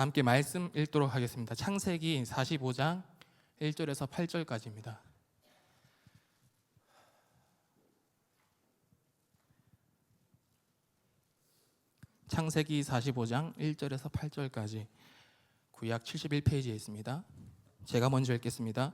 함께 말씀 읽도록 하겠습니다. 창세기 45장 1절에서 8절까지입니다. 창세기 45장 1절에서 8절까지 구약 71페이지에 있습니다. 제가 먼저 읽겠습니다.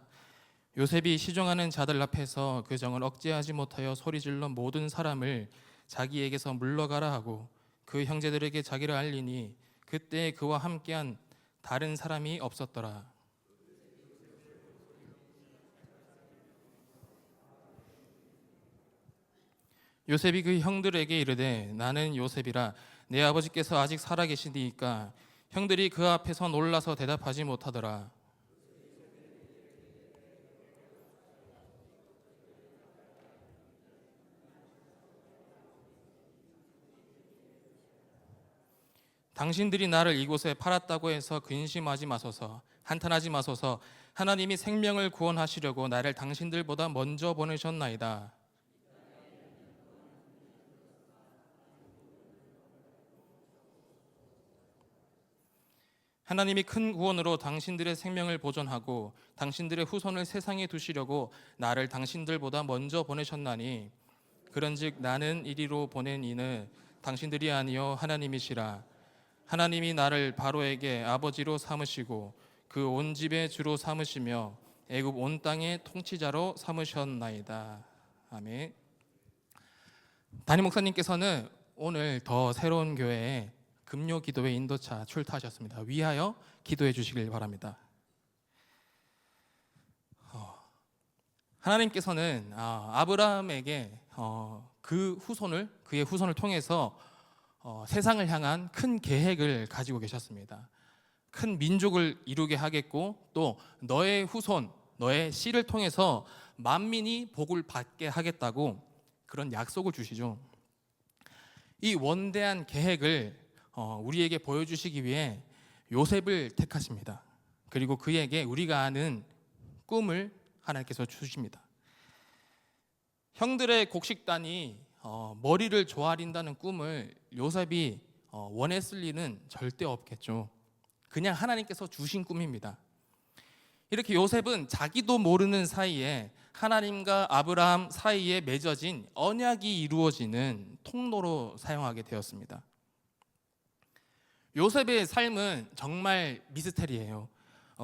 요셉이 시종하는 자들 앞에서 그 정을 억제하지 못하여 소리질러 모든 사람을 자기에게서 물러가라 하고 그 형제들에게 자기를 알리니 그때 그와 함께한 다른 사람이 없었더라. 요셉이 그 형들에게 이르되 나는 요셉이라 내 아버지께서 아직 살아계시니까 형들이 그 앞에서 놀라서 대답하지 못하더라. 당신들이 나를 이곳에 팔았다고 해서 근심하지 마소서, 한탄하지 마소서. 하나님이 생명을 구원하시려고 나를 당신들보다 먼저 보내셨나이다. 하나님이 큰 구원으로 당신들의 생명을 보존하고 당신들의 후손을 세상에 두시려고 나를 당신들보다 먼저 보내셨나니 그런즉 나는 이리로 보낸 이는 당신들이 아니요 하나님이시라. 하나님이 나를 바로에게 아버지로 삼으시고 그 온 집의 주로 삼으시며 애굽 온 땅의 통치자로 삼으셨나이다. 아멘. 담임 목사님께서는 오늘 더 새로운 교회에 금요 기도회 인도차 출타하셨습니다. 위하여 기도해 주시길 바랍니다. 하나님께서는 아브라함에게 그의 후손을 통해서 세상을 향한 큰 계획을 가지고 계셨습니다. 큰 민족을 이루게 하겠고 또 너의 후손, 너의 씨를 통해서 만민이 복을 받게 하겠다고 그런 약속을 주시죠. 이 원대한 계획을 우리에게 보여주시기 위해 요셉을 택하십니다. 그리고 그에게 우리가 아는 꿈을 하나님께서 주십니다. 형들의 곡식단이 머리를 조아린다는 꿈을 요셉이 원했을 리는 절대 없겠죠. 그냥 하나님께서 주신 꿈입니다. 이렇게 요셉은 자기도 모르는 사이에 하나님과 아브라함 사이에 맺어진 언약이 이루어지는 통로로 사용하게 되었습니다. 요셉의 삶은 정말 미스테리예요.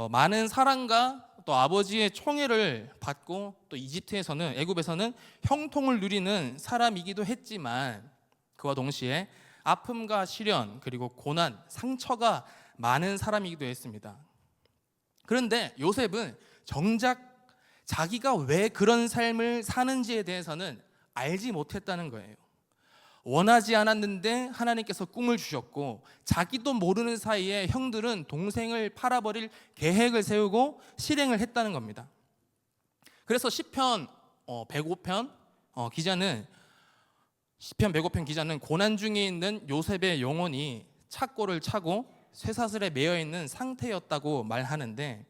많은 사랑과 또 아버지의 총애를 받고 또 이집트에서는, 애굽에서는 형통을 누리는 사람이기도 했지만 그와 동시에 아픔과 시련 그리고 고난, 상처가 많은 사람이기도 했습니다. 그런데 요셉은 정작 자기가 왜 그런 삶을 사는지에 대해서는 알지 못했다는 거예요. 원하지 않았는데 하나님께서 꿈을 주셨고 자기도 모르는 사이에 형들은 동생을 팔아버릴 계획을 세우고 실행을 했다는 겁니다. 그래서 시편 105편 기자는 고난 중에 있는 요셉의 영혼이 착고를 차고 쇠사슬에 매여 있는 상태였다고 말하는데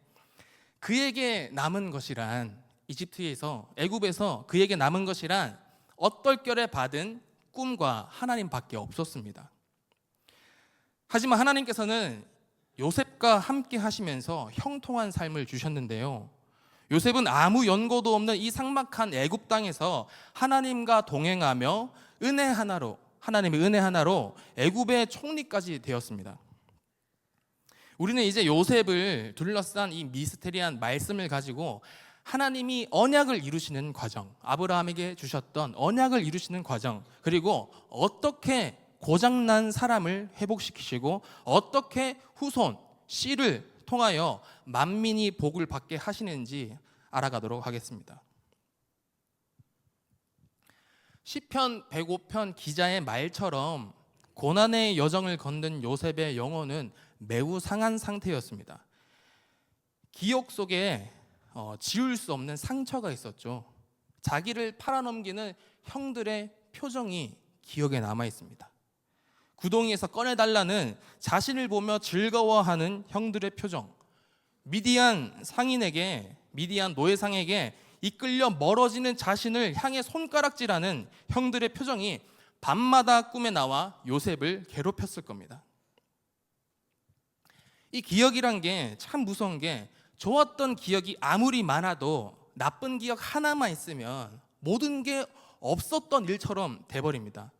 그에게 남은 것이란 애굽에서 그에게 남은 것이란 얼떨결에 받은 꿈과 하나님밖에 없었습니다. 하지만 하나님께서는 요셉과 함께 하시면서 형통한 삶을 주셨는데요. 요셉은 아무 연고도 없는 이 삭막한 애굽 땅에서 하나님과 동행하며 하나님의 은혜 하나로 애굽의 총리까지 되었습니다. 우리는 이제 요셉을 둘러싼 이 미스테리한 말씀을 가지고 하나님이 언약을 이루시는 과정, 아브라함에게 주셨던 언약을 이루시는 과정, 그리고 어떻게 고장난 사람을 회복시키시고 어떻게 후손, 씨를 통하여 만민이 복을 받게 하시는지 알아가도록 하겠습니다. 시편 105편 기자의 말처럼 고난의 여정을 걷는 요셉의 영혼은 매우 상한 상태였습니다. 기억 속에 지울 수 없는 상처가 있었죠. 자기를 팔아넘기는 형들의 표정이 기억에 남아 있습니다. 구덩이에서 꺼내달라는 자신을 보며 즐거워하는 형들의 표정, 미디안 노예상에게 이끌려 멀어지는 자신을 향해 손가락질하는 형들의 표정이 밤마다 꿈에 나와 요셉을 괴롭혔을 겁니다. 이 기억이란 게 참 무서운 게 좋았던 기억이 아무리 많아도 나쁜 기억 하나만 있으면 모든 게 없었던 일처럼 돼버립니다.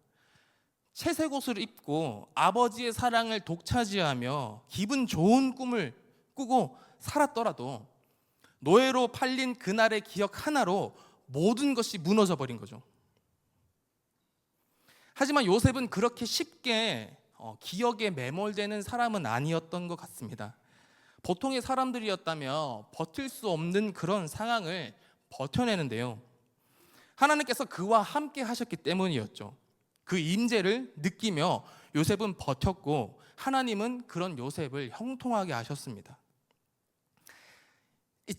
채색 옷을 입고 아버지의 사랑을 독차지하며 기분 좋은 꿈을 꾸고 살았더라도 노예로 팔린 그날의 기억 하나로 모든 것이 무너져 버린 거죠. 하지만 요셉은 그렇게 쉽게 기억에 매몰되는 사람은 아니었던 것 같습니다. 보통의 사람들이었다면 버틸 수 없는 그런 상황을 버텨내는데요, 하나님께서 그와 함께 하셨기 때문이었죠. 그 임재를 느끼며 요셉은 버텼고 하나님은 그런 요셉을 형통하게 하셨습니다.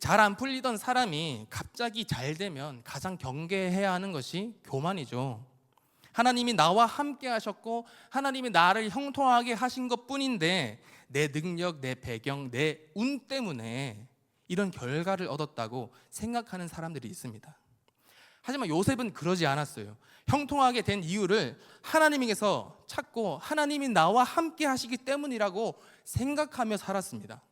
잘 안 풀리던 사람이 갑자기 잘 되면 가장 경계해야 하는 것이 교만이죠. 하나님이 나와 함께 하셨고 하나님이 나를 형통하게 하신 것뿐인데 내 능력, 내 배경, 내 운 때문에 이런 결과를 얻었다고 생각하는 사람들이 있습니다. 하지만 요셉은 그러지 않았어요. 형통하게 된 이유를 하나님에게서 찾고 하나님이 나와 함께 하시기 때문이라고 생각하며 살았습니다.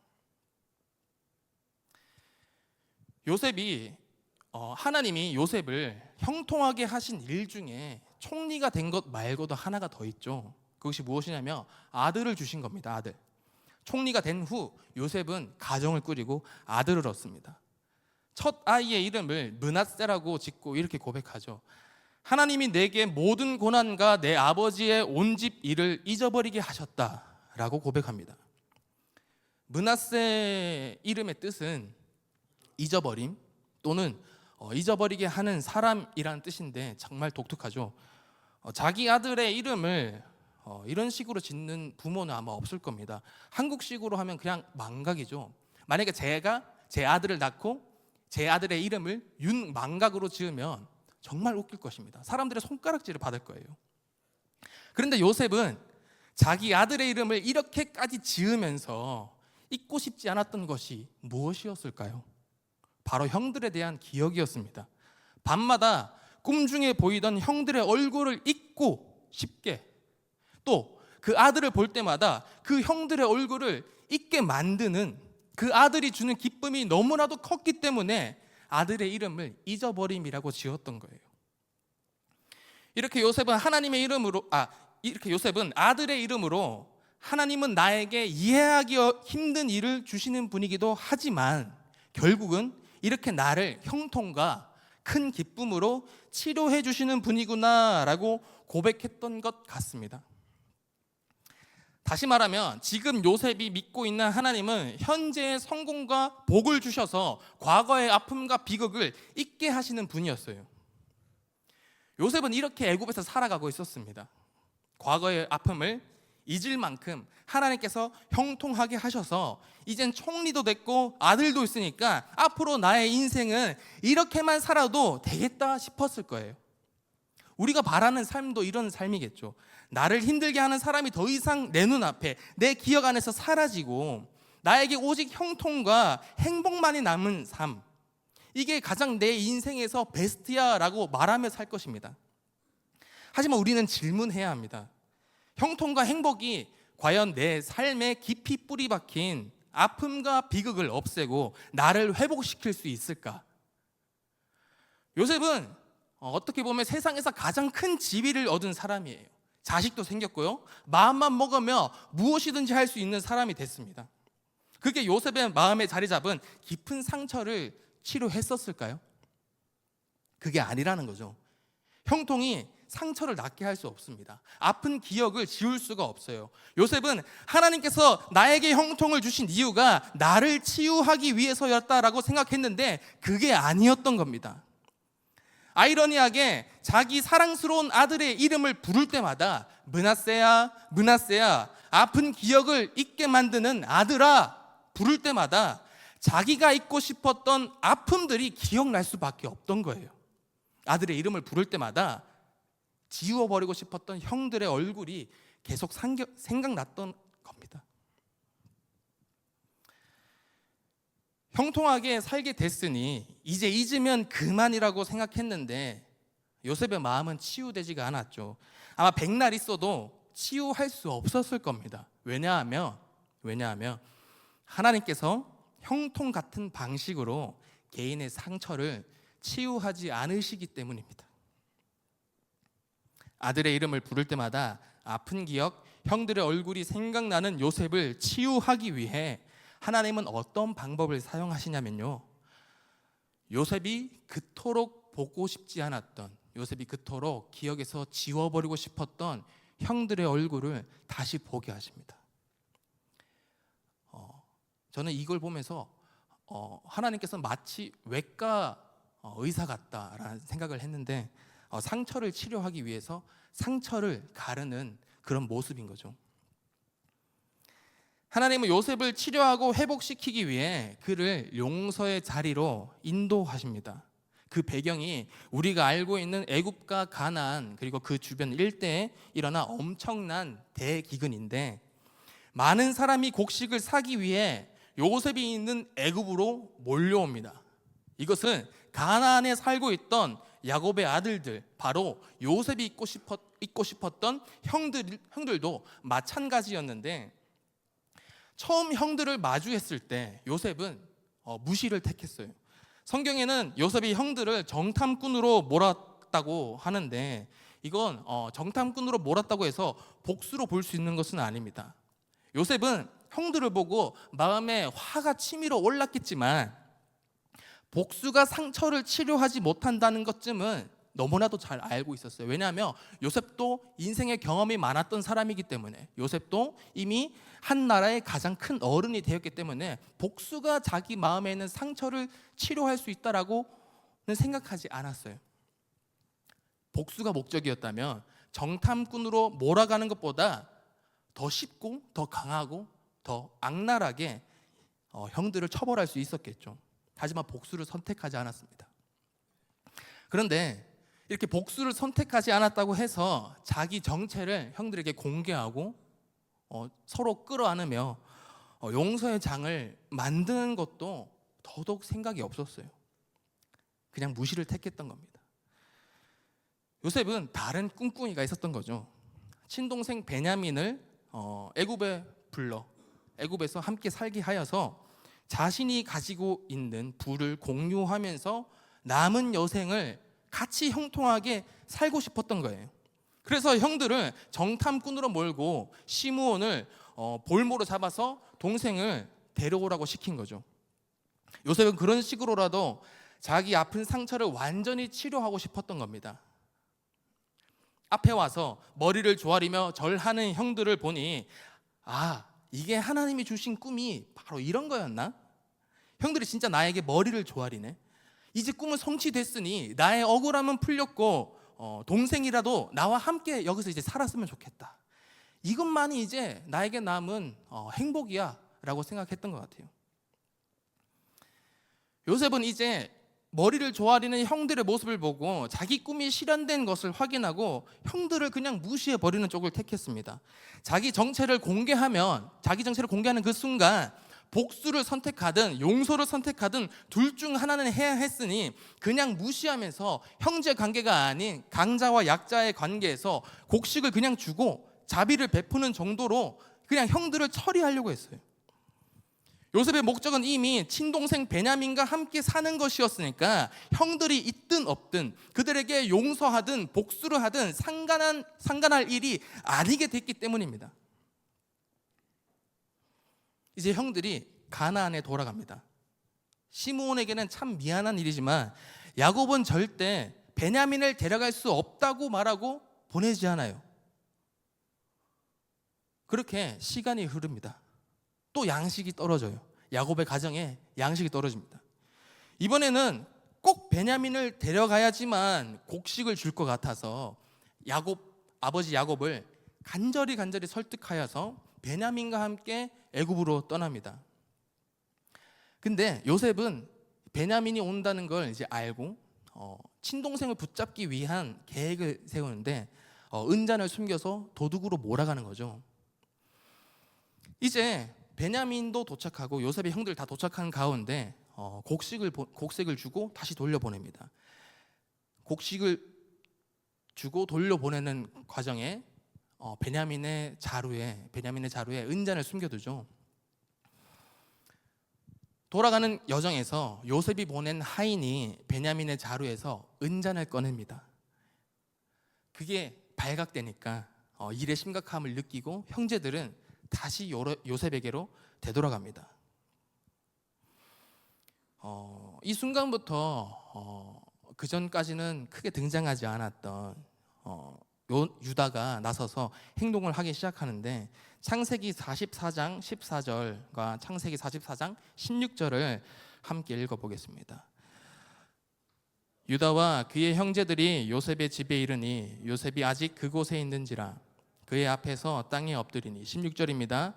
하나님이 요셉을 형통하게 하신 일 중에 총리가 된 것 말고도 하나가 더 있죠. 그것이 무엇이냐면 아들을 주신 겁니다. 아들. 총리가 된 후 요셉은 가정을 꾸리고 아들을 얻습니다. 첫 아이의 이름을 므낫세라고 짓고 이렇게 고백하죠. 하나님이 내게 모든 고난과 내 아버지의 온 집 일을 잊어버리게 하셨다라고 고백합니다. 므낫세 이름의 뜻은 잊어버림 또는 잊어버리게 하는 사람이라는 뜻인데 정말 독특하죠. 자기 아들의 이름을 이런 식으로 짓는 부모는 아마 없을 겁니다. 한국식으로 하면 그냥 망각이죠. 만약에 제가 제 아들을 낳고 제 아들의 이름을 윤망각으로 지으면 정말 웃길 것입니다. 사람들의 손가락질을 받을 거예요. 그런데 요셉은 자기 아들의 이름을 이렇게까지 지으면서 잊고 싶지 않았던 것이 무엇이었을까요? 바로 형들에 대한 기억이었습니다. 밤마다 꿈 중에 보이던 형들의 얼굴을 잊고 싶게, 또 그 아들을 볼 때마다 그 형들의 얼굴을 잊게 만드는 그 아들이 주는 기쁨이 너무나도 컸기 때문에 아들의 이름을 잊어버림이라고 지었던 거예요. 이렇게 요셉은 아들의 이름으로 하나님은 나에게 이해하기 힘든 일을 주시는 분이기도 하지만 결국은 이렇게 나를 형통과 큰 기쁨으로 치료해 주시는 분이구나라고 고백했던 것 같습니다. 다시 말하면 지금 요셉이 믿고 있는 하나님은 현재의 성공과 복을 주셔서 과거의 아픔과 비극을 잊게 하시는 분이었어요. 요셉은 이렇게 애굽에서 살아가고 있었습니다. 과거의 아픔을 잊을 만큼 하나님께서 형통하게 하셔서 이젠 총리도 됐고 아들도 있으니까 앞으로 나의 인생은 이렇게만 살아도 되겠다 싶었을 거예요. 우리가 바라는 삶도 이런 삶이겠죠. 나를 힘들게 하는 사람이 더 이상 내 눈앞에 내 기억 안에서 사라지고 나에게 오직 형통과 행복만이 남은 삶, 이게 가장 내 인생에서 베스트야 라고 말하며 살 것입니다. 하지만 우리는 질문해야 합니다. 형통과 행복이 과연 내 삶에 깊이 뿌리 박힌 아픔과 비극을 없애고 나를 회복시킬 수 있을까? 요셉은 어떻게 보면 세상에서 가장 큰 지위를 얻은 사람이에요. 자식도 생겼고요, 마음만 먹으면 무엇이든지 할 수 있는 사람이 됐습니다. 그게 요셉의 마음에 자리 잡은 깊은 상처를 치료했었을까요? 그게 아니라는 거죠. 형통이 상처를 낫게 할 수 없습니다. 아픈 기억을 지울 수가 없어요. 요셉은 하나님께서 나에게 형통을 주신 이유가 나를 치유하기 위해서였다라고 생각했는데 그게 아니었던 겁니다. 아이러니하게 자기 사랑스러운 아들의 이름을 부를 때마다 므낫세야, 므낫세야, 아픈 기억을 잊게 만드는 아들아 부를 때마다 자기가 잊고 싶었던 아픔들이 기억날 수밖에 없던 거예요. 아들의 이름을 부를 때마다 지워버리고 싶었던 형들의 얼굴이 계속 생각났던 겁니다. 형통하게 살게 됐으니 이제 잊으면 그만이라고 생각했는데 요셉의 마음은 치유되지가 않았죠. 아마 백날 있어도 치유할 수 없었을 겁니다. 왜냐하면 하나님께서 형통 같은 방식으로 개인의 상처를 치유하지 않으시기 때문입니다. 아들의 이름을 부를 때마다 아픈 기억, 형들의 얼굴이 생각나는 요셉을 치유하기 위해 하나님은 어떤 방법을 사용하시냐면요, 요셉이 그토록 보고 싶지 않았던, 요셉이 그토록 기억에서 지워버리고 싶었던 형들의 얼굴을 다시 보게 하십니다. 저는 이걸 보면서 하나님께서 마치 외과 의사 같다라는 생각을 했는데, 상처를 치료하기 위해서 상처를 가르는 그런 모습인 거죠. 하나님은 요셉을 치료하고 회복시키기 위해 그를 용서의 자리로 인도하십니다. 그 배경이 우리가 알고 있는 애굽과 가나안 그리고 그 주변 일대에 일어난 엄청난 대기근인데, 많은 사람이 곡식을 사기 위해 요셉이 있는 애굽으로 몰려옵니다. 이것은 가나안에 살고 있던 야곱의 아들들, 바로 요셉이 있고 싶었던 형들도 마찬가지였는데, 처음 형들을 마주했을 때 요셉은 무시를 택했어요. 성경에는 요셉이 형들을 정탐꾼으로 몰았다고 하는데, 이건 정탐꾼으로 몰았다고 해서 복수로 볼 수 있는 것은 아닙니다. 요셉은 형들을 보고 마음에 화가 치밀어 올랐겠지만 복수가 상처를 치료하지 못한다는 것쯤은 너무나도 잘 알고 있었어요. 왜냐하면 요셉도 인생의 경험이 많았던 사람이기 때문에, 요셉도 이미 한 나라의 가장 큰 어른이 되었기 때문에 복수가 자기 마음에 있는 상처를 치료할 수 있다라고는 생각하지 않았어요. 복수가 목적이었다면 정탐꾼으로 몰아가는 것보다 더 쉽고 더 강하고 더 악랄하게 형들을 처벌할 수 있었겠죠. 하지만 복수를 선택하지 않았습니다. 그런데 이렇게 복수를 선택하지 않았다고 해서 자기 정체를 형들에게 공개하고 서로 끌어안으며 용서의 장을 만드는 것도 더더욱 생각이 없었어요. 그냥 무시를 택했던 겁니다. 요셉은 다른 꿍꿍이가 있었던 거죠. 친동생 베냐민을 애굽에 불러 애굽에서 함께 살게 하여서 자신이 가지고 있는 부를 공유하면서 남은 여생을 같이 형통하게 살고 싶었던 거예요. 그래서 형들을 정탐꾼으로 몰고 시므온을 볼모로 잡아서 동생을 데려오라고 시킨 거죠. 요셉은 그런 식으로라도 자기 아픈 상처를 완전히 치료하고 싶었던 겁니다. 앞에 와서 머리를 조아리며 절하는 형들을 보니, 이게 하나님이 주신 꿈이 바로 이런 거였나? 형들이 진짜 나에게 머리를 조아리네. 이제 꿈은 성취됐으니 나의 억울함은 풀렸고 동생이라도 나와 함께 여기서 이제 살았으면 좋겠다. 이것만이 이제 나에게 남은 행복이야 라고 생각했던 것 같아요. 요셉은 이제 머리를 조아리는 형들의 모습을 보고 자기 꿈이 실현된 것을 확인하고 형들을 그냥 무시해버리는 쪽을 택했습니다. 자기 정체를 공개하는 그 순간 복수를 선택하든 용서를 선택하든 둘 중 하나는 해야 했으니, 그냥 무시하면서 형제 관계가 아닌 강자와 약자의 관계에서 곡식을 그냥 주고 자비를 베푸는 정도로 그냥 형들을 처리하려고 했어요. 요셉의 목적은 이미 친동생 베냐민과 함께 사는 것이었으니까 형들이 있든 없든 그들에게 용서하든 복수를 하든 상관할 일이 아니게 됐기 때문입니다. 이제 형들이 가나안에 돌아갑니다. 시므온에게는 참 미안한 일이지만 야곱은 절대 베냐민을 데려갈 수 없다고 말하고 보내지 않아요. 그렇게 시간이 흐릅니다. 또 양식이 떨어져요. 야곱의 가정에 양식이 떨어집니다. 이번에는 꼭 베냐민을 데려가야지만 곡식을 줄 것 같아서 아버지 야곱을 간절히 설득하여서 베냐민과 함께 애굽으로 떠납니다. 근데 요셉은 베냐민이 온다는 걸 이제 알고 친동생을 붙잡기 위한 계획을 세우는데 은잔을 숨겨서 도둑으로 몰아가는 거죠. 이제 베냐민도 도착하고 요셉의 형들 다 도착한 가운데 곡식을 주고 다시 돌려보냅니다. 곡식을 주고 돌려보내는 과정에 베냐민의 자루에 은잔을 숨겨두죠. 돌아가는 여정에서 요셉이 보낸 하인이 베냐민의 자루에서 은잔을 꺼냅니다. 그게 발각되니까 일의 심각함을 느끼고 형제들은 다시 요셉에게로 되돌아갑니다. 이 순간부터 그 전까지는 크게 등장하지 않았던 유다가 나서서 행동을 하기 시작하는데, 창세기 44장 14절과 창세기 44장 16절을 함께 읽어보겠습니다. 유다와 그의 형제들이 요셉의 집에 이르니 요셉이 아직 그곳에 있는지라 그의 앞에서 땅에 엎드리니. 16절입니다.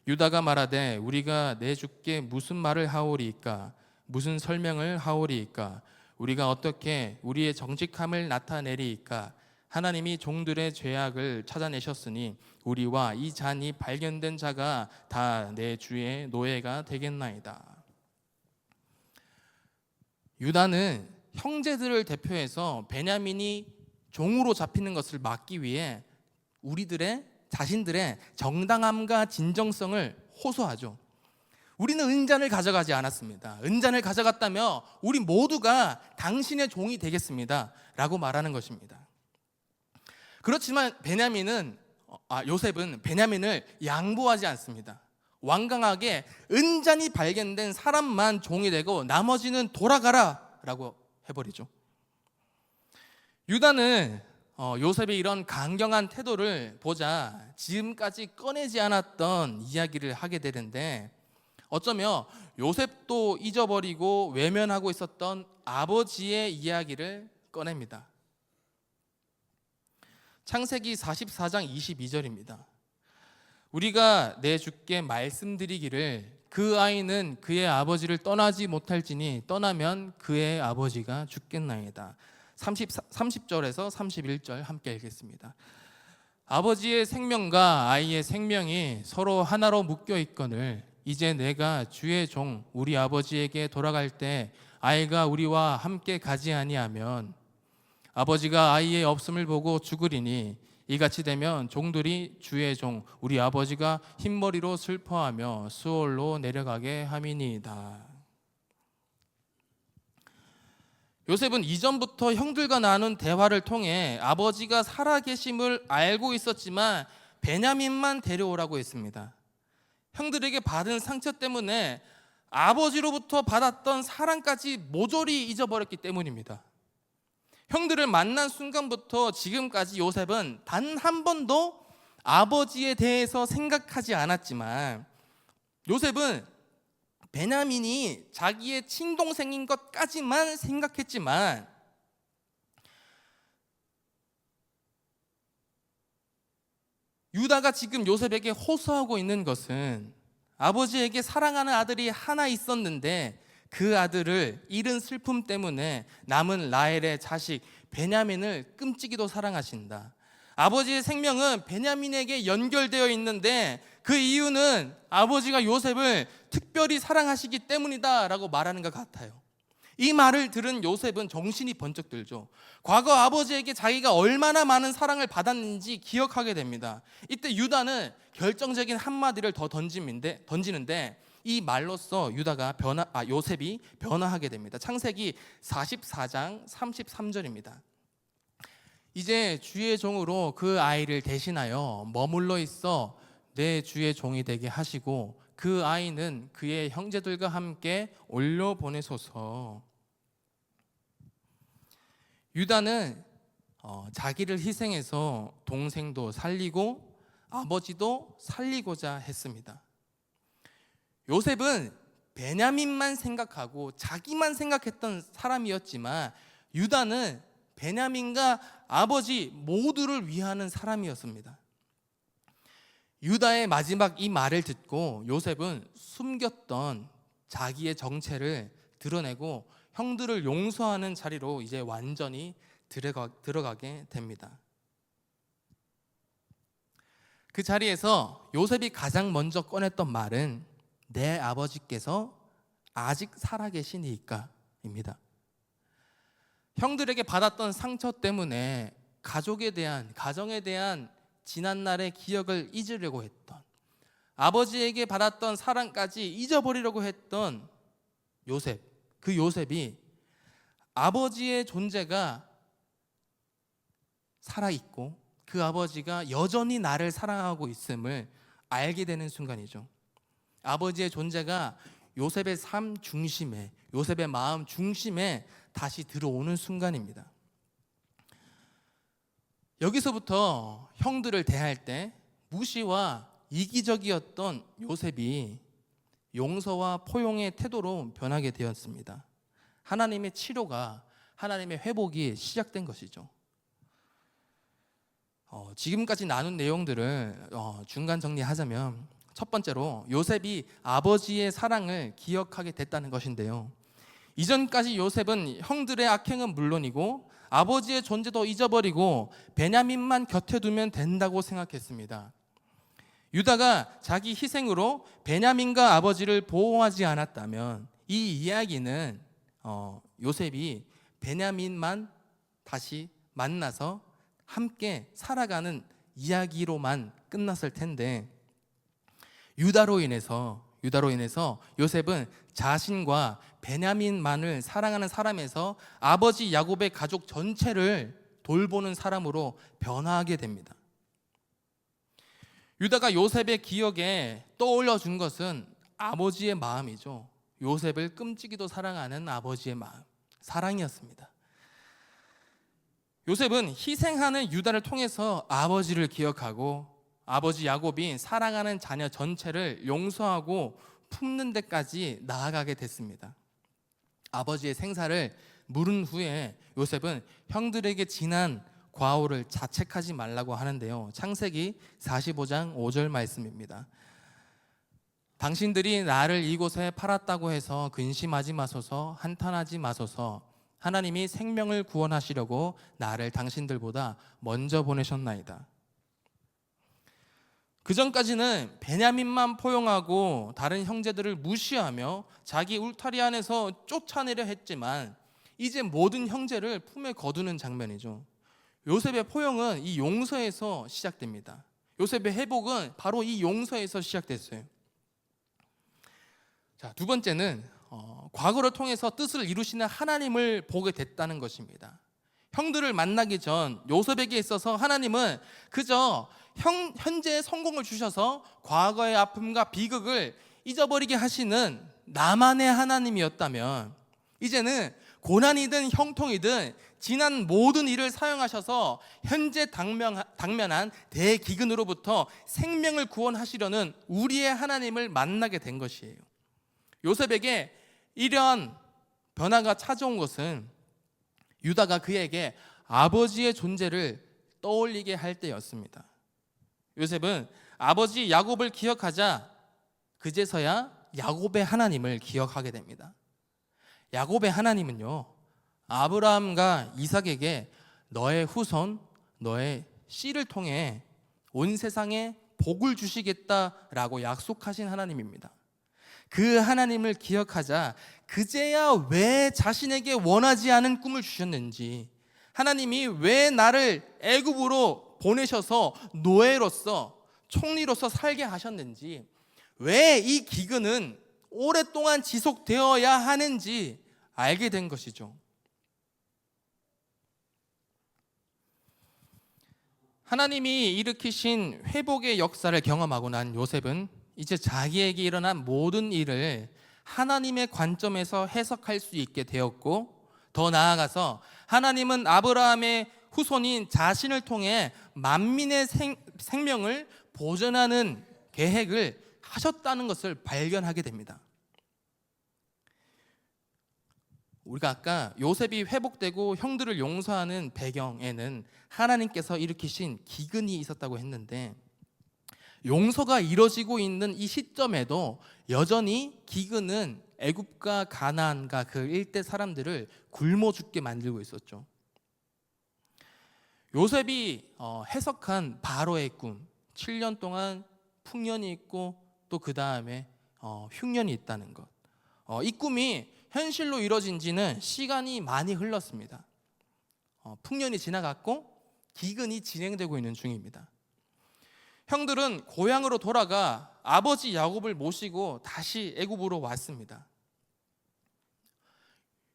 유다가 말하되 우리가 내 주께 무슨 말을 하오리이까? 무슨 설명을 하오리이까? 우리가 어떻게 우리의 정직함을 나타내리이까? 하나님이 종들의 죄악을 찾아내셨으니 우리와 이 잔이 발견된 자가 다 내 주의 노예가 되겠나이다. 유다는 형제들을 대표해서 베냐민이 종으로 잡히는 것을 막기 위해 자신들의 정당함과 진정성을 호소하죠. 우리는 은잔을 가져가지 않았습니다. 은잔을 가져갔다며 우리 모두가 당신의 종이 되겠습니다 라고 말하는 것입니다. 그렇지만 요셉은 베냐민을 양보하지 않습니다. 완강하게 은잔이 발견된 사람만 종이 되고 나머지는 돌아가라 라고 해버리죠. 유다는 요셉의 이런 강경한 태도를 보자 지금까지 꺼내지 않았던 이야기를 하게 되는데, 어쩌면 요셉도 잊어버리고 외면하고 있었던 아버지의 이야기를 꺼냅니다. 창세기 44장 22절입니다. 우리가 내 주께 말씀드리기를 그 아이는 그의 아버지를 떠나지 못할지니 떠나면 그의 아버지가 죽겠나이다. 30절에서 31절 함께 읽겠습니다. 아버지의 생명과 아이의 생명이 서로 하나로 묶여 있거늘 이제 내가 주의 종 우리 아버지에게 돌아갈 때 아이가 우리와 함께 가지 아니하면 아버지가 아이의 없음을 보고 죽으리니 이같이 되면 종들이 주의 종 우리 아버지가 흰머리로 슬퍼하며 수월로 내려가게 함이니이다. 요셉은 이전부터 형들과 나눈 대화를 통해 아버지가 살아계심을 알고 있었지만 베냐민만 데려오라고 했습니다. 형들에게 받은 상처 때문에 아버지로부터 받았던 사랑까지 모조리 잊어버렸기 때문입니다. 형들을 만난 순간부터 지금까지 요셉은 단 한 번도 아버지에 대해서 생각하지 않았지만, 요셉은 베냐민이 자기의 친동생인 것까지만 생각했지만 유다가 지금 요셉에게 호소하고 있는 것은 아버지에게 사랑하는 아들이 하나 있었는데 그 아들을 잃은 슬픔 때문에 남은 라헬의 자식 베냐민을 끔찍이도 사랑하신다. 아버지의 생명은 베냐민에게 연결되어 있는데 그 이유는 아버지가 요셉을 특별히 사랑하시기 때문이다 라고 말하는 것 같아요. 이 말을 들은 요셉은 정신이 번쩍 들죠. 과거 아버지에게 자기가 얼마나 많은 사랑을 받았는지 기억하게 됩니다. 이때 유다는 결정적인 한마디를 더 던지는데 이 말로써 요셉이 변화하게 됩니다. 창세기 44장 33절입니다. 이제 주의 종으로 그 아이를 대신하여 머물러 있어 내 주의 종이 되게 하시고 그 아이는 그의 형제들과 함께 올려보내소서. 유다는 자기를 희생해서 동생도 살리고 아버지도 살리고자 했습니다. 요셉은 베냐민만 생각하고 자기만 생각했던 사람이었지만 유다는 베냐민과 아버지 모두를 위하는 사람이었습니다. 유다의 마지막 이 말을 듣고 요셉은 숨겼던 자기의 정체를 드러내고 형들을 용서하는 자리로 이제 완전히 들어가게 됩니다. 그 자리에서 요셉이 가장 먼저 꺼냈던 말은 내 아버지께서 아직 살아계시니까 입니다. 형들에게 받았던 상처 때문에 가정에 대한 지난날의 기억을 잊으려고 했던, 아버지에게 받았던 사랑까지 잊어버리려고 했던 요셉, 그 요셉이 아버지의 존재가 살아있고 그 아버지가 여전히 나를 사랑하고 있음을 알게 되는 순간이죠. 아버지의 존재가 요셉의 삶 중심에, 요셉의 마음 중심에 다시 들어오는 순간입니다. 여기서부터 형들을 대할 때 무시와 이기적이었던 요셉이 용서와 포용의 태도로 변하게 되었습니다. 하나님의 치료가, 하나님의 회복이 시작된 것이죠. 지금까지 나눈 내용들을 중간 정리하자면, 첫 번째로 요셉이 아버지의 사랑을 기억하게 됐다는 것인데요. 이전까지 요셉은 형들의 악행은 물론이고 아버지의 존재도 잊어버리고 베냐민만 곁에 두면 된다고 생각했습니다. 유다가 자기 희생으로 베냐민과 아버지를 보호하지 않았다면 이 이야기는 요셉이 베냐민만 다시 만나서 함께 살아가는 이야기로만 끝났을 텐데, 유다로 인해서 요셉은 자신과 베냐민만을 사랑하는 사람에서 아버지 야곱의 가족 전체를 돌보는 사람으로 변화하게 됩니다. 유다가 요셉의 기억에 떠올려 준 것은 아버지의 마음이죠. 요셉을 끔찍이도 사랑하는 아버지의 마음, 사랑이었습니다. 요셉은 희생하는 유다를 통해서 아버지를 기억하고 아버지 야곱이 사랑하는 자녀 전체를 용서하고 품는 데까지 나아가게 됐습니다. 아버지의 생사를 물은 후에 요셉은 형들에게 지난 과오를 자책하지 말라고 하는데요. 창세기 45장 5절 말씀입니다. 당신들이 나를 이곳에 팔았다고 해서 근심하지 마소서, 한탄하지 마소서. 하나님이 생명을 구원하시려고 나를 당신들보다 먼저 보내셨나이다. 그 전까지는 베냐민만 포용하고 다른 형제들을 무시하며 자기 울타리 안에서 쫓아내려 했지만 이제 모든 형제를 품에 거두는 장면이죠. 요셉의 포용은 이 용서에서 시작됩니다. 요셉의 회복은 바로 이 용서에서 시작됐어요. 자, 두 번째는 과거를 통해서 뜻을 이루시는 하나님을 보게 됐다는 것입니다. 형들을 만나기 전 요셉에게 있어서 하나님은 그저 현재의 성공을 주셔서 과거의 아픔과 비극을 잊어버리게 하시는 나만의 하나님이었다면, 이제는 고난이든 형통이든 지난 모든 일을 사용하셔서 현재 당면한 대기근으로부터 생명을 구원하시려는 우리의 하나님을 만나게 된 것이에요. 요셉에게 이러한 변화가 찾아온 것은 유다가 그에게 아버지의 존재를 떠올리게 할 때였습니다. 요셉은 아버지 야곱을 기억하자 그제서야 야곱의 하나님을 기억하게 됩니다. 야곱의 하나님은요, 아브라함과 이삭에게 너의 후손, 너의 씨를 통해 온 세상에 복을 주시겠다라고 약속하신 하나님입니다. 그 하나님을 기억하자 그제야 왜 자신에게 원하지 않은 꿈을 주셨는지, 하나님이 왜 나를 애굽으로 보내셔서 노예로서 총리로서 살게 하셨는지, 왜 이 기근은 오랫동안 지속되어야 하는지 알게 된 것이죠. 하나님이 일으키신 회복의 역사를 경험하고 난 요셉은 이제 자기에게 일어난 모든 일을 하나님의 관점에서 해석할 수 있게 되었고, 더 나아가서 하나님은 아브라함의 후손인 자신을 통해 만민의 생명을 보존하는 계획을 하셨다는 것을 발견하게 됩니다. 우리가 아까 요셉이 회복되고 형들을 용서하는 배경에는 하나님께서 일으키신 기근이 있었다고 했는데, 용서가 이루어지고 있는 이 시점에도 여전히 기근은 애굽과 가나안과 그 일대 사람들을 굶어 죽게 만들고 있었죠. 요셉이 해석한 바로의 꿈, 7년 동안 풍년이 있고 또 그 다음에 흉년이 있다는 것, 이 꿈이 현실로 이루어진 지는 시간이 많이 흘렀습니다. 풍년이 지나갔고 기근이 진행되고 있는 중입니다. 형들은 고향으로 돌아가 아버지 야곱을 모시고 다시 애굽으로 왔습니다.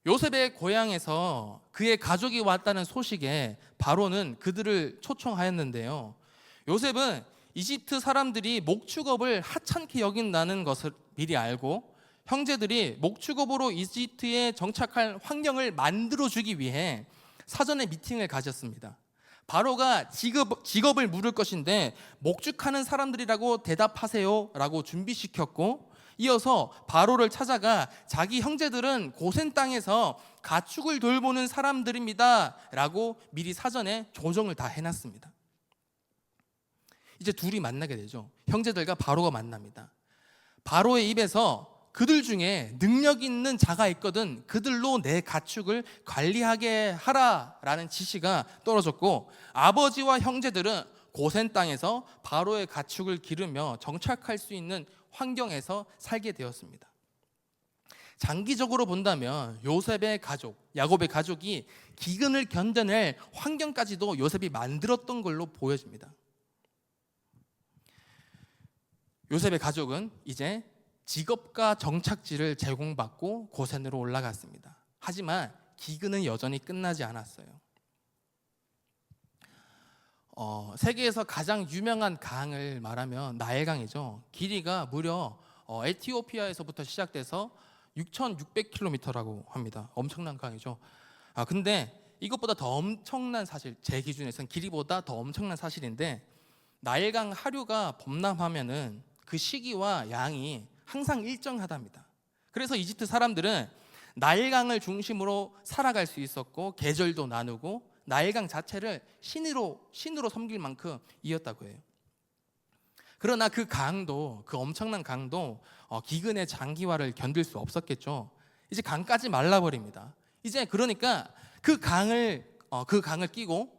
요셉의 고향에서 그의 가족이 왔다는 소식에 바로는 그들을 초청하였는데요. 요셉은 이집트 사람들이 목축업을 하찮게 여긴다는 것을 미리 알고 형제들이 목축업으로 이집트에 정착할 환경을 만들어주기 위해 사전에 미팅을 가졌습니다. 바로가 직업을 물을 것인데 목축하는 사람들이라고 대답하세요 라고 준비시켰고, 이어서 바로를 찾아가 자기 형제들은 고센 땅에서 가축을 돌보는 사람들입니다 라고 미리 사전에 조정을 다 해놨습니다. 이제 둘이 만나게 되죠. 형제들과 바로가 만납니다. 바로의 입에서 그들 중에 능력 있는 자가 있거든 그들로 내 가축을 관리하게 하라라는 지시가 떨어졌고, 아버지와 형제들은 고센 땅에서 바로의 가축을 기르며 정착할 수 있는 환경에서 살게 되었습니다. 장기적으로 본다면 요셉의 가족, 야곱의 가족이 기근을 견뎌낼 환경까지도 요셉이 만들었던 걸로 보여집니다. 요셉의 가족은 이제 직업과 정착지를 제공받고 고센으로 올라갔습니다. 하지만 기근은 여전히 끝나지 않았어요. 세계에서 가장 유명한 강을 말하면 나일강이죠. 길이가 무려 에티오피아에서부터 시작돼서 6,600km라고 합니다. 엄청난 강이죠. 근데 이것보다 더 엄청난 사실, 제 기준에서는 길이보다 더 엄청난 사실인데, 나일강 하류가 범람하면은 그 시기와 양이 항상 일정하답니다. 그래서 이집트 사람들은 나일강을 중심으로 살아갈 수 있었고 계절도 나누고 나일강 자체를 신으로 섬길 만큼 이었다고 해요. 그러나 그 엄청난 강도 기근의 장기화를 견딜 수 없었겠죠. 이제 강까지 말라버립니다. 이제 그러니까 그 강을 끼고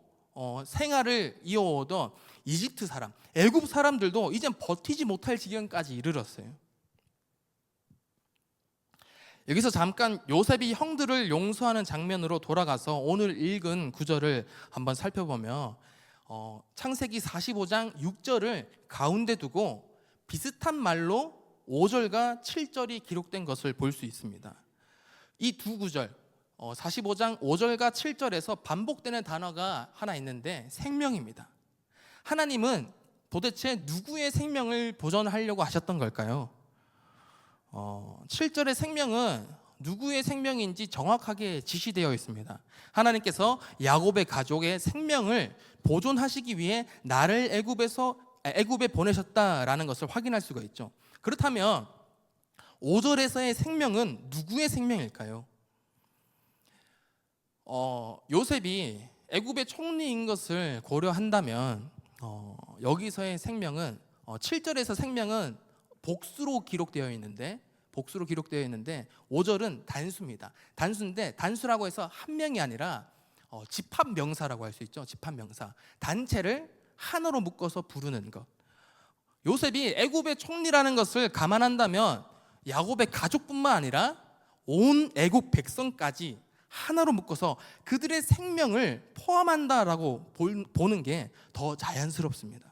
생활을 이어오던 이집트 사람, 애굽 사람들도 이젠 버티지 못할 지경까지 이르렀어요. 여기서 잠깐 요셉이 형들을 용서하는 장면으로 돌아가서 오늘 읽은 구절을 한번 살펴보면 창세기 45장 6절을 가운데 두고 비슷한 말로 5절과 7절이 기록된 것을 볼 수 있습니다. 이 두 구절 45장 5절과 7절에서 반복되는 단어가 하나 있는데 생명입니다. 하나님은 도대체 누구의 생명을 보존하려고 하셨던 걸까요? 7절의 생명은 누구의 생명인지 정확하게 지시되어 있습니다. 하나님께서 야곱의 가족의 생명을 보존하시기 위해 나를 애굽에 보내셨다라는 것을 확인할 수가 있죠. 그렇다면 5절에서의 생명은 누구의 생명일까요? 요셉이 애굽의 총리인 것을 고려한다면 여기서의 생명은 7절에서 생명은 복수로 기록되어 있는데 5절은 단수입니다. 단수인데 단수라고 해서 한 명이 아니라 집합명사라고 할 수 있죠. 집합명사. 단체를 하나로 묶어서 부르는 것. 요셉이 애굽의 총리라는 것을 감안한다면 야곱의 가족뿐만 아니라 온 애굽 백성까지 하나로 묶어서 그들의 생명을 포함한다라고 보는 게 더 자연스럽습니다.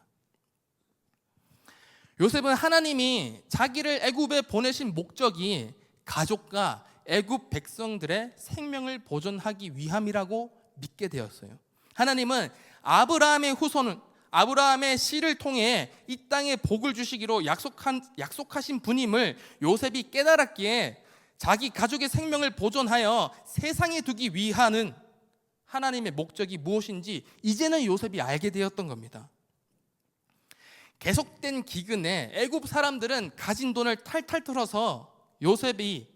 요셉은 하나님이 자기를 애굽에 보내신 목적이 가족과 애굽 백성들의 생명을 보존하기 위함이라고 믿게 되었어요. 하나님은 아브라함의 씨를 통해 이 땅에 복을 주시기로 약속하신 분임을 요셉이 깨달았기에 자기 가족의 생명을 보존하여 세상에 두기 위하는 하나님의 목적이 무엇인지 이제는 요셉이 알게 되었던 겁니다. 계속된 기근에 애굽 사람들은 가진 돈을 탈탈 털어서 요셉이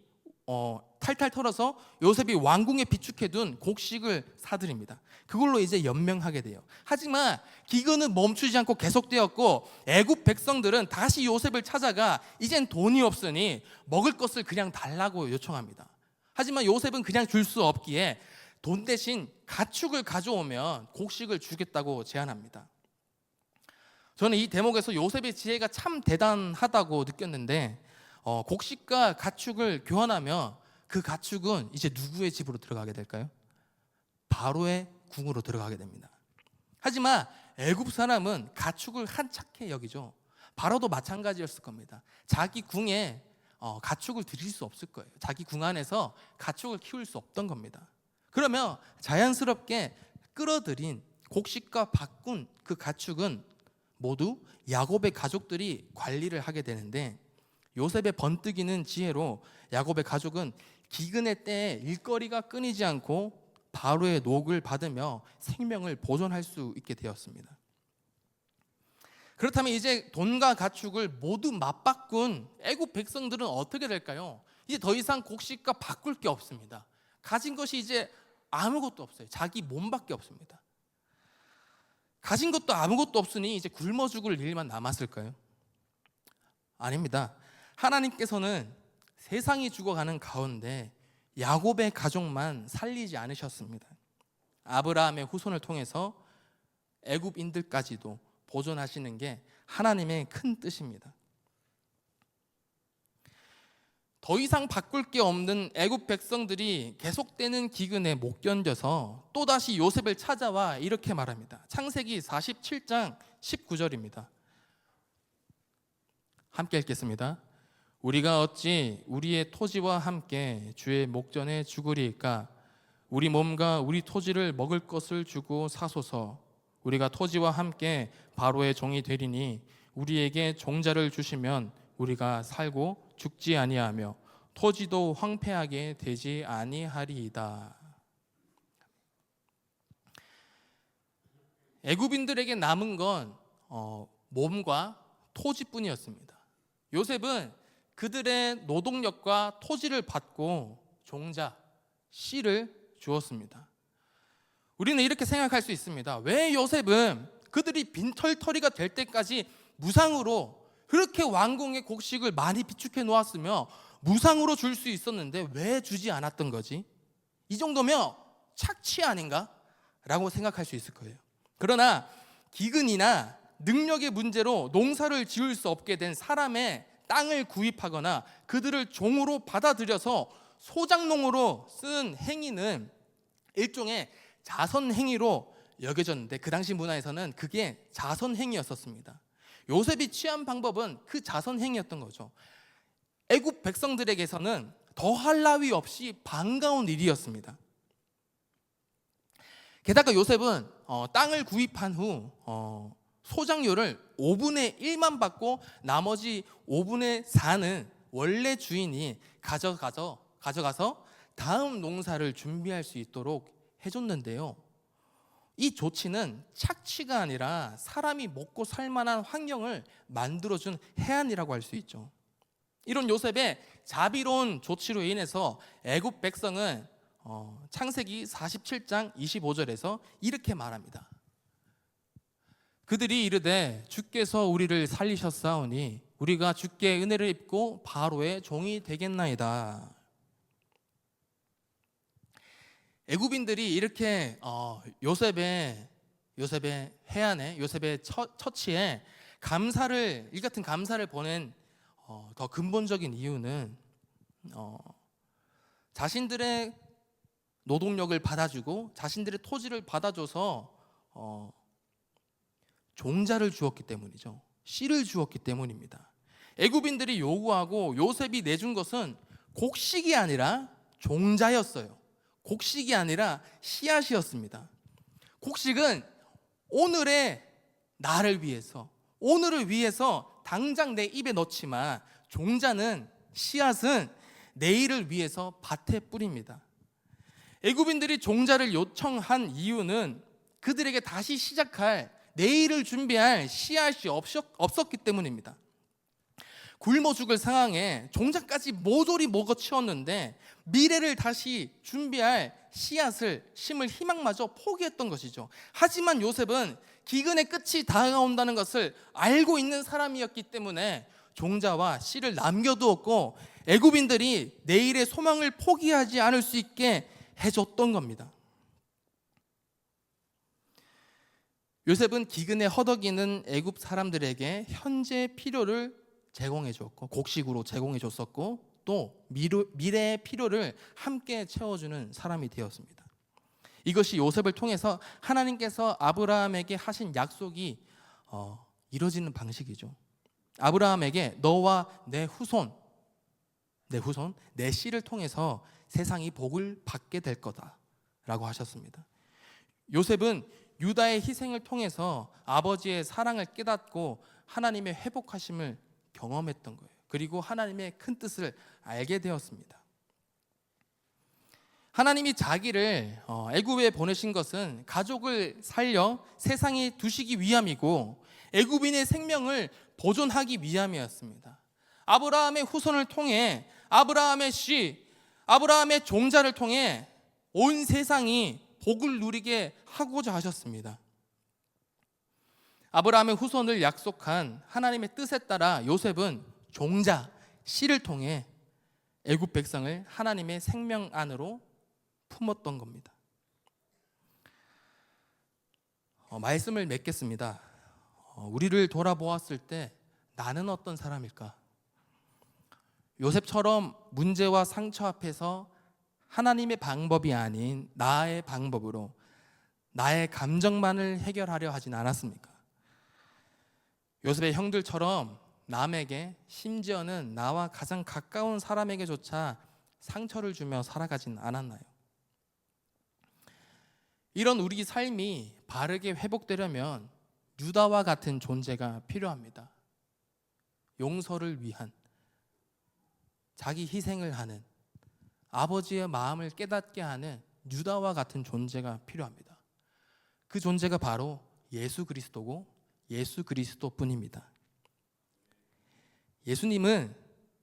왕궁에 비축해둔 곡식을 사들입니다. 그걸로 이제 연명하게 돼요. 하지만 기근은 멈추지 않고 계속되었고 애굽 백성들은 다시 요셉을 찾아가 이젠 돈이 없으니 먹을 것을 그냥 달라고 요청합니다. 하지만 요셉은 그냥 줄 수 없기에 돈 대신 가축을 가져오면 곡식을 주겠다고 제안합니다. 저는 이 대목에서 요셉의 지혜가 참 대단하다고 느꼈는데 곡식과 가축을 교환하며 그 가축은 이제 누구의 집으로 들어가게 될까요? 바로의 궁으로 들어가게 됩니다. 하지만 애굽 사람은 가축을 한착해 여기죠. 바로도 마찬가지였을 겁니다. 자기 궁에 가축을 드릴 수 없을 거예요. 자기 궁 안에서 가축을 키울 수 없던 겁니다. 그러면 자연스럽게 끌어들인 곡식과 바꾼 그 가축은 모두 야곱의 가족들이 관리를 하게 되는데, 요셉의 번뜩이는 지혜로 야곱의 가족은 기근의 때에 일거리가 끊이지 않고 바로의 녹을 받으며 생명을 보존할 수 있게 되었습니다. 그렇다면 이제 돈과 가축을 모두 맞바꾼 애굽 백성들은 어떻게 될까요? 이제 더 이상 곡식과 바꿀 게 없습니다. 가진 것이 이제 아무것도 없어요. 자기 몸밖에 없습니다. 가진 것도 아무것도 없으니 이제 굶어 죽을 일만 남았을까요? 아닙니다. 하나님께서는 세상이 죽어가는 가운데 야곱의 가족만 살리지 않으셨습니다. 아브라함의 후손을 통해서 애굽인들까지도 보존하시는 게 하나님의 큰 뜻입니다. 더 이상 바꿀 게 없는 애굽 백성들이 계속되는 기근에 못 견뎌서 또다시 요셉을 찾아와 이렇게 말합니다. 창세기 47장 19절입니다. 함께 읽겠습니다. 우리가 어찌 우리의 토지와 함께 주의 목전에 죽으리이까? 우리 몸과 우리 토지를 먹을 것을 주고 사소서. 우리가 토지와 함께 바로의 종이 되리니 우리에게 종자를 주시면 우리가 살고 죽지 아니하며 토지도 황폐하게 되지 아니하리이다. 애굽인들에게 남은 건 몸과 토지뿐이었습니다. 요셉은 그들의 노동력과 토지를 받고 종자, 씨를 주었습니다. 우리는 이렇게 생각할 수 있습니다. 왜 요셉은 그들이 빈털터리가 될 때까지 무상으로 그렇게 왕궁의 곡식을 많이 비축해 놓았으며 무상으로 줄 수 있었는데 왜 주지 않았던 거지? 이 정도면 착취 아닌가? 라고 생각할 수 있을 거예요. 그러나 기근이나 능력의 문제로 농사를 지을 수 없게 된 사람의 땅을 구입하거나 그들을 종으로 받아들여서 소작농으로 쓴 행위는 일종의 자선 행위로 여겨졌는데, 그 당시 문화에서는 그게 자선 행위였었습니다. 요셉이 취한 방법은 그 자선 행위였던 거죠. 애굽 백성들에게서는 더할 나위 없이 반가운 일이었습니다. 게다가 요셉은 땅을 구입한 후 소작료를 5분의 1만 받고 나머지 5분의 4는 원래 주인이 가져가서 다음 농사를 준비할 수 있도록 해줬는데요. 이 조치는 착취가 아니라 사람이 먹고 살 만한 환경을 만들어준 해안이라고 할 수 있죠. 이런 요셉의 자비로운 조치로 인해서 애굽 백성은 창세기 47장 25절에서 이렇게 말합니다. 그들이 이르되 주께서 우리를 살리셨사오니 우리가 주께 은혜를 입고 바로의 종이 되겠나이다. 애굽인들이 이렇게 요셉의 해안에, 요셉의 처치에 이 같은 감사를 보낸 더 근본적인 이유는 자신들의 노동력을 받아주고 자신들의 토지를 받아줘서 종자를 주었기 때문이죠. 씨를 주었기 때문입니다. 애굽인들이 요구하고 요셉이 내준 것은 곡식이 아니라 종자였어요. 곡식이 아니라 씨앗이었습니다. 곡식은 오늘의 나를 위해서, 오늘을 위해서 당장 내 입에 넣지만, 종자는, 씨앗은 내일을 위해서 밭에 뿌립니다. 애굽인들이 종자를 요청한 이유는 그들에게 다시 시작할, 내일을 준비할 씨앗이 없었기 때문입니다. 굶어 죽을 상황에 종자까지 모조리 먹어치웠는데 미래를 다시 준비할 씨앗을 심을 희망마저 포기했던 것이죠. 하지만 요셉은 기근의 끝이 다가온다는 것을 알고 있는 사람이었기 때문에 종자와 씨를 남겨두었고 애굽인들이 내일의 소망을 포기하지 않을 수 있게 해줬던 겁니다. 요셉은 기근에 허덕이는 애굽 사람들에게 현재 필요를 제공해 줬고, 곡식으로 제공해 줬었고, 또 미래의 필요를 함께 채워주는 사람이 되었습니다. 이것이 요셉을 통해서 하나님께서 아브라함에게 하신 약속이 이루어지는 방식이죠. 아브라함에게 너와 내 후손, 내 후손, 내 씨를 통해서 세상이 복을 받게 될 거다라고 하셨습니다. 요셉은 유다의 희생을 통해서 아버지의 사랑을 깨닫고 하나님의 회복하심을 경험했던 거예요. 그리고 하나님의 큰 뜻을 알게 되었습니다. 하나님이 자기를 애굽에 보내신 것은 가족을 살려 세상에 두시기 위함이고 애굽인의 생명을 보존하기 위함이었습니다. 아브라함의 후손을 통해 아브라함의 씨, 아브라함의 종자를 통해 온 세상이 복을 누리게 하고자 하셨습니다. 아브라함의 후손을 약속한 하나님의 뜻에 따라 요셉은 종자, 씨를 통해 애굽 백성을 하나님의 생명 안으로 품었던 겁니다. 말씀을 맺겠습니다. 우리를 돌아보았을 때 나는 어떤 사람일까? 요셉처럼 문제와 상처 앞에서 하나님의 방법이 아닌 나의 방법으로 나의 감정만을 해결하려 하진 않았습니까? 요셉의 형들처럼 남에게, 심지어는 나와 가장 가까운 사람에게조차 상처를 주며 살아가진 않았나요? 이런 우리 삶이 바르게 회복되려면 유다와 같은 존재가 필요합니다. 용서를 위한, 자기 희생을 하는, 아버지의 마음을 깨닫게 하는 유다와 같은 존재가 필요합니다. 그 존재가 바로 예수 그리스도고 예수 그리스도뿐입니다. 예수님은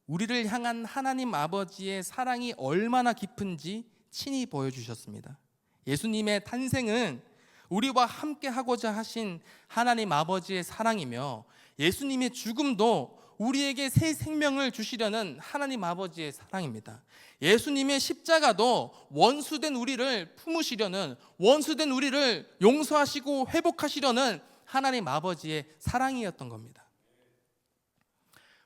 우리를 향한 하나님 아버지의 사랑이 얼마나 깊은지 친히 보여주셨습니다. 예수님의 탄생은 우리와 함께 하고자 하신 하나님 아버지의 사랑이며 예수님의 죽음도 우리에게 새 생명을 주시려는 하나님 아버지의 사랑입니다. 예수님의 십자가도 원수된 우리를 품으시려는, 원수된 우리를 용서하시고 회복하시려는 하나님 아버지의 사랑이었던 겁니다.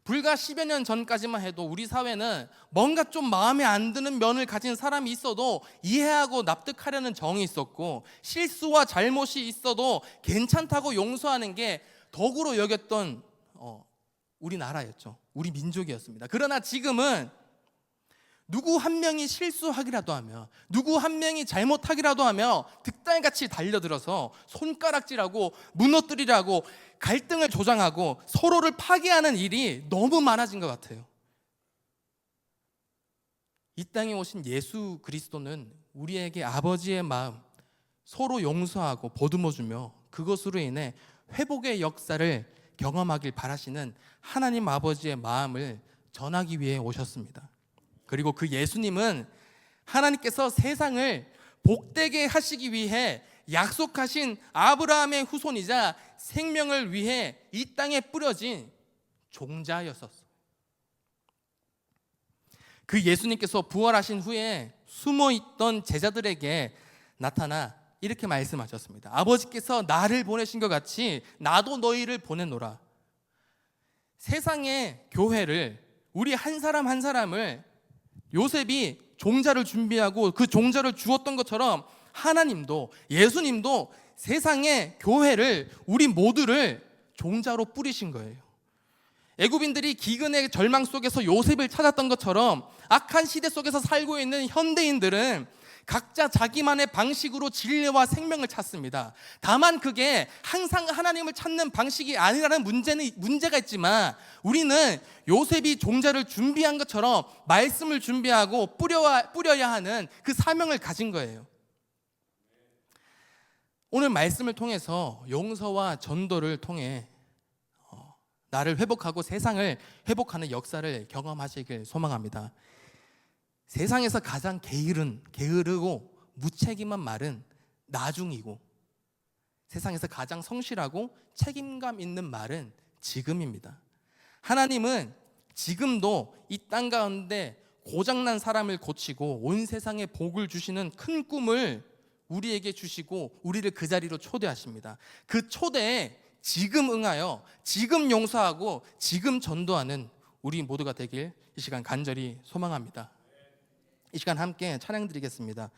불과 10여 년 전까지만 해도 우리 사회는 뭔가 좀 마음에 안 드는 면을 가진 사람이 있어도 이해하고 납득하려는 정이 있었고, 실수와 잘못이 있어도 괜찮다고 용서하는 게 덕으로 여겼던 우리나라였죠. 우리 민족이었습니다. 그러나 지금은 누구 한 명이 실수하기라도 하며, 누구 한 명이 잘못하기라도 하며 득달같이 달려들어서 손가락질하고 무너뜨리라고 갈등을 조장하고 서로를 파괴하는 일이 너무 많아진 것 같아요. 이 땅에 오신 예수 그리스도는 우리에게 아버지의 마음, 서로 용서하고 보듬어주며 그것으로 인해 회복의 역사를 경험하길 바라시는 하나님 아버지의 마음을 전하기 위해 오셨습니다. 그리고 그 예수님은 하나님께서 세상을 복되게 하시기 위해 약속하신 아브라함의 후손이자 생명을 위해 이 땅에 뿌려진 종자였었어요. 그 예수님께서 부활하신 후에 숨어있던 제자들에게 나타나 이렇게 말씀하셨습니다. 아버지께서 나를 보내신 것 같이 나도 너희를 보내노라. 세상의 교회를, 우리 한 사람 한 사람을 요셉이 종자를 준비하고 그 종자를 주었던 것처럼 하나님도, 예수님도 세상의 교회를, 우리 모두를 종자로 뿌리신 거예요. 애굽인들이 기근의 절망 속에서 요셉을 찾았던 것처럼 악한 시대 속에서 살고 있는 현대인들은 각자 자기만의 방식으로 진리와 생명을 찾습니다. 다만 그게 항상 하나님을 찾는 방식이 아니라는 문제가 있지만, 우리는 요셉이 종자를 준비한 것처럼 말씀을 준비하고 뿌려야 하는 그 사명을 가진 거예요. 오늘 말씀을 통해서 용서와 전도를 통해 나를 회복하고 세상을 회복하는 역사를 경험하시길 소망합니다. 세상에서 가장 게으르고 무책임한 말은 나중이고, 세상에서 가장 성실하고 책임감 있는 말은 지금입니다. 하나님은 지금도 이 땅 가운데 고장난 사람을 고치고 온 세상에 복을 주시는 큰 꿈을 우리에게 주시고 우리를 그 자리로 초대하십니다. 그 초대에 지금 응하여 지금 용서하고 지금 전도하는 우리 모두가 되길 이 시간 간절히 소망합니다. 이 시간 함께 찬양 드리겠습니다.